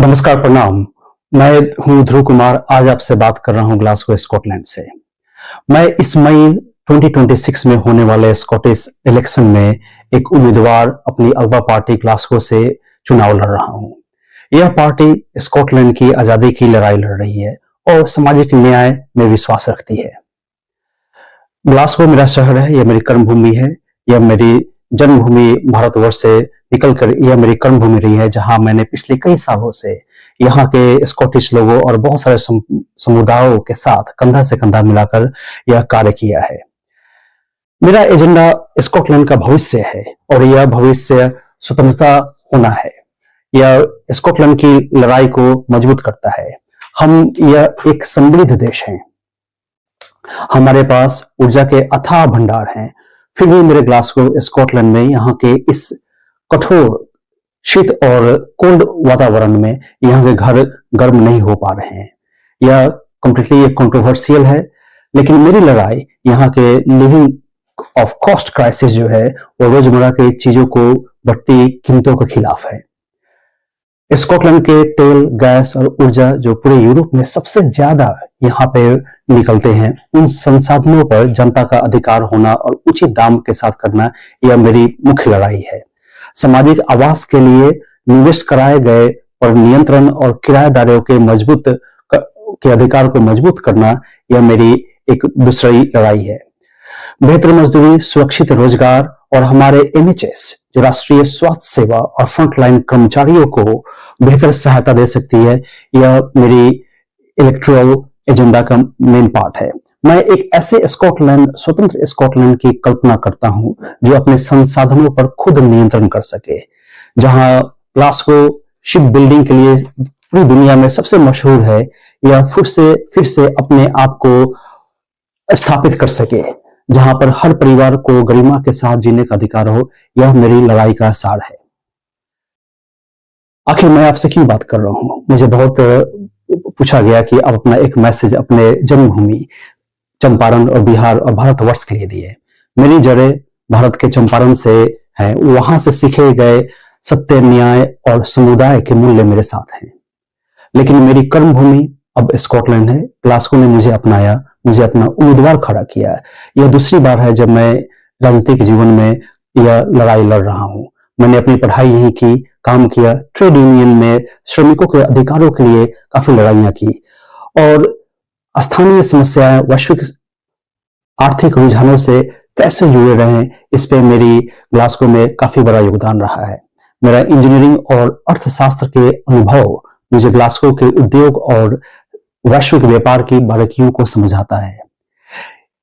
नमस्कार, प्रणाम। मैं हूं ध्रुव कुमार। आज आपसे बात कर रहा हूं ग्लासगो स्कॉटलैंड से। मैं इस मई 2026 में होने वाले स्कॉटिश इलेक्शन में एक उम्मीदवार अपनी अल्बा पार्टी ग्लासगो से चुनाव लड़ रहा हूं। यह पार्टी स्कॉटलैंड की आजादी की लड़ाई लड़ रही है और सामाजिक न्याय में विश्वास रखती है। ग्लासगो मेरा शहर है, यह मेरी कर्मभूमि है, यह मेरी जन्मभूमि भारतवर्ष से निकलकर यह मेरी कर्मभूमि रही है, जहां मैंने पिछले कई सालों से यहाँ के स्कॉटिश लोगों और बहुत सारे समुदायों के साथ कंधा से कंधा मिलाकर यह कार्य किया है। मेरा एजेंडा स्कॉटलैंड का भविष्य है और यह भविष्य स्वतंत्रता होना है। यह स्कॉटलैंड की लड़ाई को मजबूत करता है। यह एक समृद्ध देश है, हमारे पास ऊर्जा के अथाह भंडार हैं, फिर भी मेरे ग्लासगो स्कॉटलैंड में यहाँ के इस कठोर शीत और कोल्ड वातावरण में यहाँ के घर गर्म नहीं हो पा रहे हैं। यह कंप्लीटली कंट्रोवर्शियल है, लेकिन मेरी लड़ाई यहाँ के लिविंग ऑफ कॉस्ट क्राइसिस जो है वो रोजमर्रा की चीजों को बढ़ती कीमतों के खिलाफ है। स्कॉटलैंड के तेल, गैस और ऊर्जा जो पूरे यूरोप में सबसे ज्यादा यहाँ पे निकलते हैं, उन संसाधनों पर जनता का अधिकार होना और उचित दाम के साथ करना, यह मेरी मुख्य लड़ाई है। सामाजिक आवास के लिए निवेश कराए गए और नियंत्रण और किराएदारों के अधिकार को मजबूत करना, यह मेरी एक दूसरी लड़ाई है। बेहतर मजदूरी, सुरक्षित रोजगार और हमारे NHS जो राष्ट्रीय स्वास्थ्य सेवा और फ्रंटलाइन कर्मचारियों को बेहतर सहायता दे सकती है, यह मेरी इलेक्टोरल एजेंडा का मेन पार्ट है। मैं एक ऐसे स्वतंत्र स्कॉटलैंड की कल्पना करता हूं जो अपने संसाधनों पर खुद नियंत्रण कर सके, जहां ग्लासगो शिप बिल्डिंग के लिए पूरी दुनिया में सबसे मशहूर है, यह फिर से अपने आप को स्थापित कर सके, जहां पर हर परिवार को गरिमा के साथ जीने का अधिकार हो। यह मेरी लड़ाई का सार है। आखिर मैं आपसे क्यों बात कर रहा हूं? मुझे बहुत पूछा गया कि आप अपना एक मैसेज अपने जन्मभूमि चंपारण और बिहार और भारतवर्ष के लिए दिए। मेरी जड़ें भारत के चंपारण से हैं, वहां से सीखे गए सत्य, न्याय और समुदाय के मूल्य मेरे साथ हैं। लेकिन मेरी कर्मभूमि अब स्कॉटलैंड है। ग्लासगो ने मुझे अपनाया, मुझे अपना उम्मीदवार खड़ा किया। यह दूसरी बार है जब मैं राजनीतिक जीवन में यह लड़ाई लड़ रहा हूं। मैंने अपनी पढ़ाई यहीं की, काम किया, ट्रेड यूनियन में श्रमिकों के अधिकारों के लिए काफी लड़ाइयां की और स्थानीय समस्याएं वैश्विक आर्थिक रुझानों से कैसे जुड़े रहे, इस पे मेरी ग्लासगो में काफी बड़ा योगदान रहा है। मेरा इंजीनियरिंग और अर्थशास्त्र के अनुभव मुझे ग्लासगो के उद्योग और वैश्विक व्यापार की बारीकियों को समझाता है।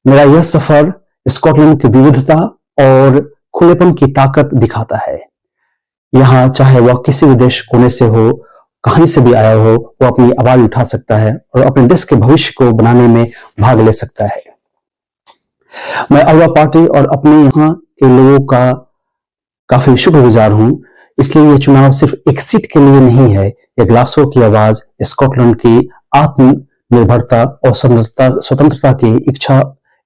मेरा यह सफर स्कॉटलैंड की विविधता और खुलेपन की ताकत दिखाता है। यहाँ चाहे वह किसी भी देश कोने से हो, कहीं से भी आया हो, वो अपनी आवाज उठा सकता है और अपने देश के भविष्य को बनाने में भाग ले सकता है। मैं अल्बा पार्टी और अपने यहाँ के लोगों का काफी शुक्रगुजार हूं। इसलिए ये चुनाव सिर्फ एक सीट के लिए नहीं है, यह ग्लासगो की आवाज, स्कॉटलैंड की आत्मनिर्भरता और स्वतंत्रता की इच्छा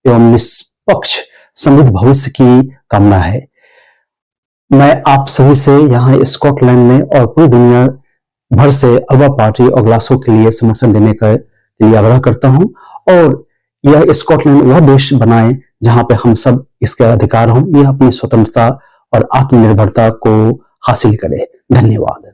एवं निष्पक्ष समृद्ध भविष्य की कामना है। मैं आप सभी से यहाँ स्कॉटलैंड में और पूरी दुनिया भर से अल्बा पार्टी और ग्लासगो के लिए समर्थन देने के लिए आग्रह करता हूं और यह स्कॉटलैंड वह देश बनाए जहां पे हम सब इसके अधिकार हों, यह अपनी स्वतंत्रता और आत्मनिर्भरता को हासिल करे। धन्यवाद।